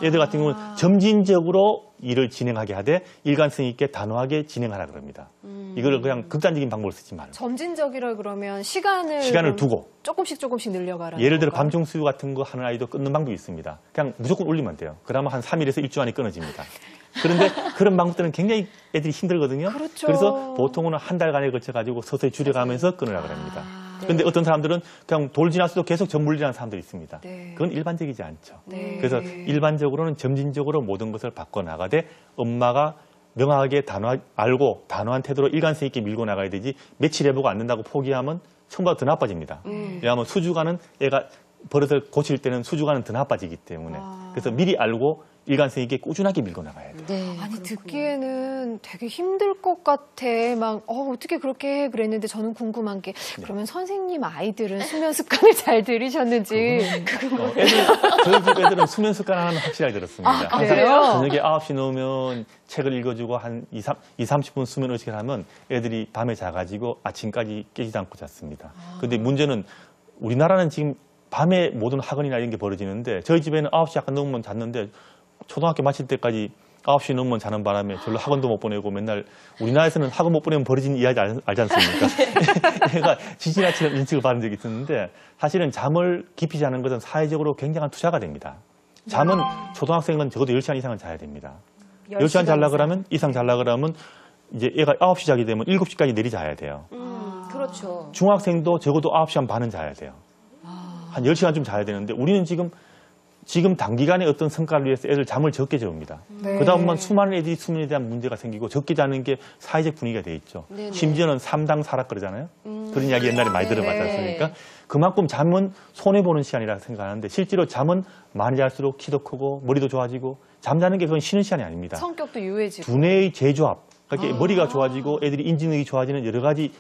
애들 같은 경우는 점진적으로 일을 진행하게 하되 일관성 있게 단호하게 진행하라 그럽니다. 이걸 그냥 극단적인 방법을 쓰지 말고. 점진적이라 그러면 시간을 두고 조금씩 늘려가라. 예를 들어 밤중 수유 같은 거 하는 아이도 끊는 방법이 있습니다. 그냥 무조건 올리면 돼요. 그러면 한 3일에서 일주 안에 끊어집니다. 그런데 그런 방법들은 굉장히 애들이 힘들거든요. 그렇죠. 그래서 보통은 한 달간에 걸쳐가지고 서서히 줄여가면서 끊으라 그럽니다. 그런데 어떤 사람들은 그냥 돌 지나서도 계속 전물리라는 사람들이 있습니다. 네. 그건 일반적이지 않죠. 네. 그래서 일반적으로는 점진적으로 모든 것을 바꿔나가되 엄마가 명확하게 알고 단호한 태도로 일관성 있게 밀고 나가야 되지 며칠 해보고 안 된다고 포기하면 처음보다 더 나빠집니다. 왜냐하면 수주관은 애가 버릇을 고칠 때는 수주관은 더 나빠지기 때문에 그래서 미리 알고 일관성 있게 꾸준하게 밀고 나가야 돼요. 네, 아니 그렇군요. 듣기에는 되게 힘들 것 같아. 막 어떻게 그렇게 해 그랬는데 저는 궁금한 게 그러면 선생님 아이들은 수면 습관을 잘 들이셨는지 저희 집 애들은 수면 습관 하나는 확실하게 들었습니다. 아, 그래요? 저녁에 9시 넘으면 책을 읽어주고 한 30분 수면 의식을 하면 애들이 밤에 자가지고 아침까지 깨지지 않고 잤습니다. 그런데 문제는 우리나라는 지금 밤에 모든 학원이나 이런 게 벌어지는데 저희 집에는 9시 약간 넘으면 잤는데 초등학교 마칠 때까지 9시 넘으면 자는 바람에 별로 학원도 못 보내고 맨날 우리나라에서는 학원 못 보내면 벌어지는 이야기 알지 않습니까? 얘가 지지나치는 인식을 받은 적이 있었는데 사실은 잠을 깊이 자는 것은 사회적으로 굉장한 투자가 됩니다. 잠은 초등학생은 적어도 10시간 이상은 자야 됩니다. 10시간 잘라 그러면 이상 잘라 그러면 이제 애가 9시 자게 되면 7시까지 내리 자야 돼요. 그렇죠. 중학생도 적어도 9시간 반은 자야 돼요. 한 10시간 좀 자야 되는데 우리는 지금 단기간에 어떤 성과를 위해서 애들 잠을 적게 재웁니다. 네. 그다음만 수많은 애들이 수면에 대한 문제가 생기고 적게 자는 게 사회적 분위기가 돼 있죠. 네네. 심지어는 3당 사락 그러잖아요. 그런 이야기 옛날에 많이 들어봤지 않습니까? 네. 그만큼 잠은 손해보는 시간이라고 생각하는데 실제로 잠은 많이 잘수록 키도 크고 머리도 좋아지고 잠자는 게 그건 쉬는 시간이 아닙니다. 성격도 유해지고. 두뇌의 재조합, 그러니까 머리가 좋아지고 애들이 인지능이 좋아지는 여러 가지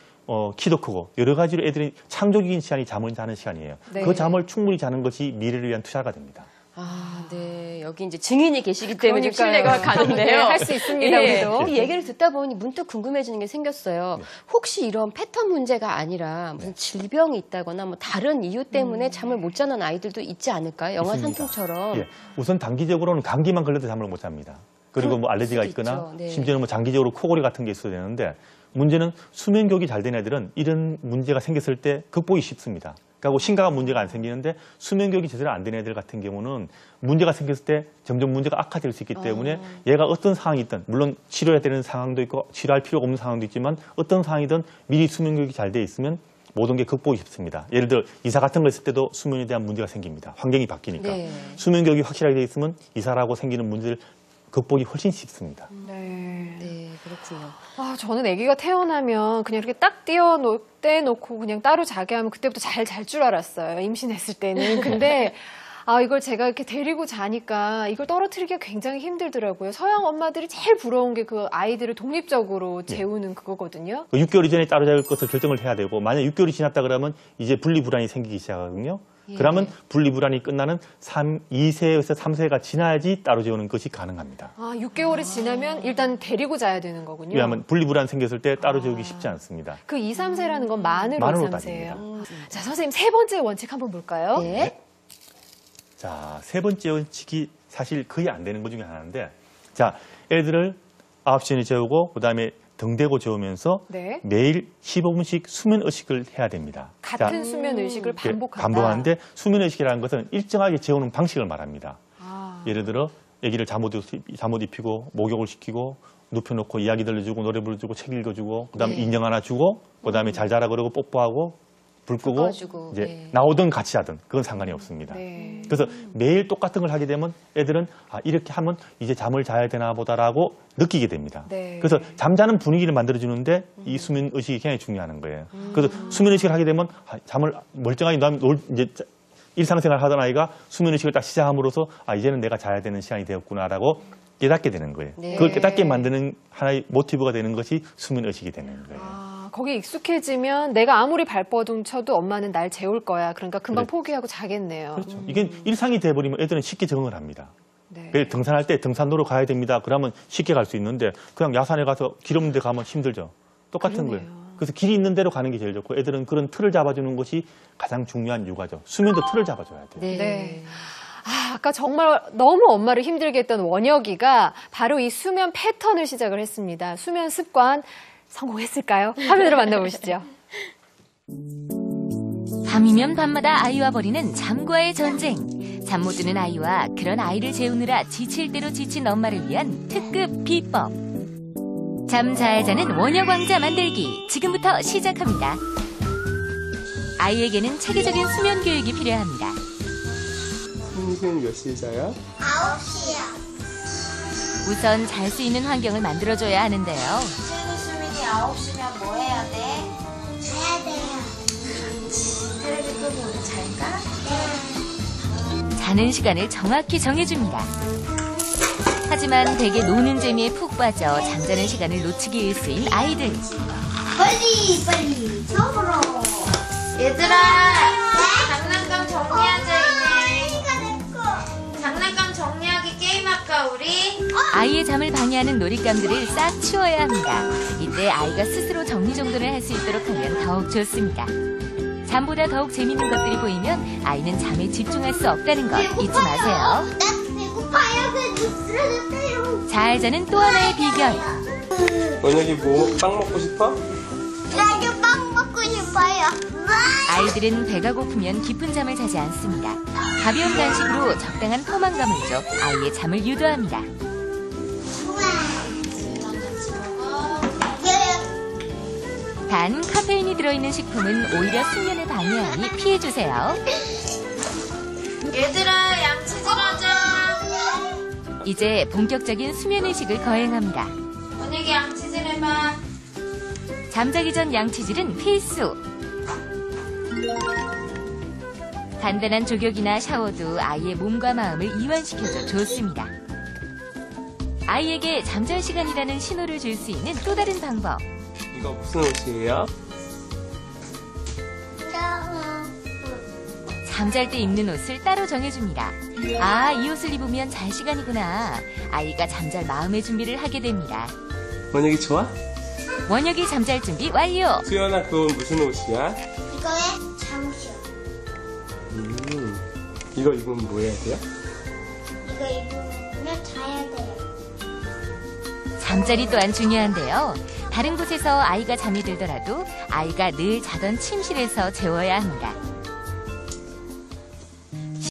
키도 크고 여러 가지로 애들이 창조적인 시간이 잠을 자는 시간이에요. 네. 그 잠을 충분히 자는 것이 미래를 위한 투자가 됩니다. 아, 네. 여기 이제 증인이 계시기 때문에 그러니까요. 신뢰가 가는데요. 네, 할 수 있습니다, 우리도. 이 얘기를 듣다 보니 문득 궁금해지는 게 생겼어요. 혹시 이런 패턴 문제가 아니라 무슨 질병이 있다거나 뭐 다른 이유 때문에 잠을 못 자는 아이들도 있지 않을까요? 영화 있습니다. 산통처럼. 예, 우선 단기적으로는 감기만 걸려도 잠을 못 잡니다. 그리고 뭐 알레르기가 수도 있거나 있죠. 네. 심지어는 뭐 장기적으로 코골이 같은 게 있어야 되는데 문제는 수면 교육이 잘 된 애들은 이런 문제가 생겼을 때 극복이 쉽습니다. 그리고 심각한 문제가 안 생기는데 수면 교육이 제대로 안 된 애들 같은 경우는 문제가 생겼을 때 점점 문제가 악화될 수 있기 때문에 얘가 어떤 상황이 있든 물론 치료해야 되는 상황도 있고 치료할 필요가 없는 상황도 있지만 어떤 상황이든 미리 수면 교육이 잘 돼 있으면 모든 게 극복이 쉽습니다. 예를 들어 이사 같은 거 했을 때도 수면에 대한 문제가 생깁니다. 환경이 바뀌니까. 네. 수면 교육이 확실하게 돼 있으면 이사라고 생기는 문제를 극복이 훨씬 쉽습니다. 네. 네, 그렇군요. 아, 저는 아기가 태어나면 그냥 이렇게 딱 떼놓고 그냥 따로 자게 하면 그때부터 잘 잘 줄 알았어요. 임신했을 때는. 근데 이걸 제가 이렇게 데리고 자니까 이걸 떨어뜨리기가 굉장히 힘들더라고요. 서양 엄마들이 제일 부러운 게 그 아이들을 독립적으로 재우는 그거거든요. 6개월 이전에 따로 자을 것을 결정을 해야 되고 만약 6개월이 지났다 그러면 이제 분리불안이 생기기 시작하거든요. 그러면 분리불안이 끝나는 2세에서 3세가 지나야지 따로 재우는 것이 가능합니다. 6개월이 지나면 일단 데리고 자야 되는 거군요. 왜냐하면 분리불안 생겼을 때 따로 재우기 쉽지 않습니다. 그 2, 3세라는 건 만으로 만으로 2, 3세예요. 따집니다. 자, 선생님 세 번째 원칙 한번 볼까요? 네. 자, 세 번째 원칙이 사실 거의 안 되는 것 중에 하나인데 자, 애들을 9시에 재우고 그다음에 등대고 재우면서 네. 매일 15분씩 수면 의식을 해야 됩니다. 같은 수면 의식을 반복한다. 반복하는데 수면 의식이라는 것은 일정하게 재우는 방식을 말합니다. 아. 예를 들어 아기를 잠옷 입히고 목욕을 시키고 눕혀놓고 이야기 들려주고 노래 불러주고 책 읽어주고 그다음에 인형 하나 주고 그다음에 잘 자라 그러고 뽀뽀하고 불 끄고 꺼주고, 이제 네. 나오든 같이 하든 그건 상관이 없습니다. 네. 그래서 매일 똑같은 걸 하게 되면 애들은 이렇게 하면 이제 잠을 자야 되나 보다라고 느끼게 됩니다. 네. 그래서 잠자는 분위기를 만들어주는데 이 수면 의식이 굉장히 중요한 거예요. 그래서 수면 의식을 하게 되면 잠을 멀쩡하게 이제 일상생활 하던 아이가 수면 의식을 딱 시작함으로써 이제는 내가 자야 되는 시간이 되었구나라고 깨닫게 되는 거예요. 네. 그걸 깨닫게 만드는 하나의 모티브가 되는 것이 수면 의식이 되는 거예요. 거기에 익숙해지면 내가 아무리 발버둥 쳐도 엄마는 날 재울 거야. 그러니까 금방 그래. 포기하고 자겠네요. 그렇죠. 이게 일상이 돼버리면 애들은 쉽게 적응을 합니다. 네. 매일 등산할 때 등산로로 가야 됩니다. 그러면 쉽게 갈 수 있는데 그냥 야산에 가서 길 없는 데 가면 힘들죠. 똑같은 그러네요. 거예요. 그래서 길이 있는 대로 가는 게 제일 좋고 애들은 그런 틀을 잡아주는 것이 가장 중요한 육아죠. 수면도 틀을 잡아줘야 돼요. 네. 네. 아까 정말 너무 엄마를 힘들게 했던 원혁이가 바로 이 수면 패턴을 시작을 했습니다. 수면 습관 성공했을까요? 화면으로 만나보시죠. 밤이면 밤마다 아이와 벌이는 잠과의 전쟁. 잠 못 드는 아이와 그런 아이를 재우느라 지칠 대로 지친 엄마를 위한 특급 비법. 잠 잘 자는 원혁 왕자 만들기 지금부터 시작합니다. 아이에게는 체계적인 수면 교육이 필요합니다. 선생님 몇 시에 자요? 9시요. 우선 잘 수 있는 환경을 만들어줘야 하는데요. 수민이 9시면 뭐 해야 돼? 자야 돼요. 테레비 끄고 우리 잘까? 네. 자는 시간을 정확히 정해줍니다. 하지만 대개 노는 재미에 푹 빠져 잠자는 시간을 놓치기 일쑤인 아이들. 빨리 처음으로. 얘들아, 장난감 정리하자 이제. 장난감 정리하기 게임할까 우리? 아이의 잠을 방해하는 놀잇감들을 싹 치워야 합니다. 이때 아이가 스스로 정리정돈을 할 수 있도록 하면 더욱 좋습니다. 잠보다 더욱 재밌는 것들이 보이면 아이는 잠에 집중할 수 없다는 것 잊지 마세요. 나 배고파요. 그래도 쓰러졌어요. 잘 자는 또 하나의 비결. 원혁이 빵 먹고 싶어? 나도 빵 먹고 싶어요. 아이들은 배가 고프면 깊은 잠을 자지 않습니다. 가벼운 간식으로 적당한 포만감을 줘 아이의 잠을 유도합니다. 단 카페인이 들어있는 식품은 오히려 숙면을 방해하니 피해주세요. 얘들아, 양치질 하자. 이제 본격적인 수면의식을 거행합니다. 원혁이 양치질 해봐. 잠자기 전 양치질은 필수. 간단한 족욕이나 샤워도 아이의 몸과 마음을 이완시켜줘 좋습니다. 아이에게 잠잘 시간이라는 신호를 줄 수 있는 또 다른 방법. 이거 무슨 옷이에요? 잠잘 때 입는 옷을 따로 정해줍니다. 아, 이 옷을 입으면 잘 시간이구나. 아이가 잠잘 마음의 준비를 하게 됩니다. 원혁이 좋아? 원혁이 잠잘 준비 완료. 수연아, 그건 무슨 옷이야? 이거에 잠시요. 이거 입으면 뭐 해야 돼요? 이거 입으면 자야 돼요. 잠자리 또한 중요한데요. 다른 곳에서 아이가 잠이 들더라도 아이가 늘 자던 침실에서 재워야 합니다.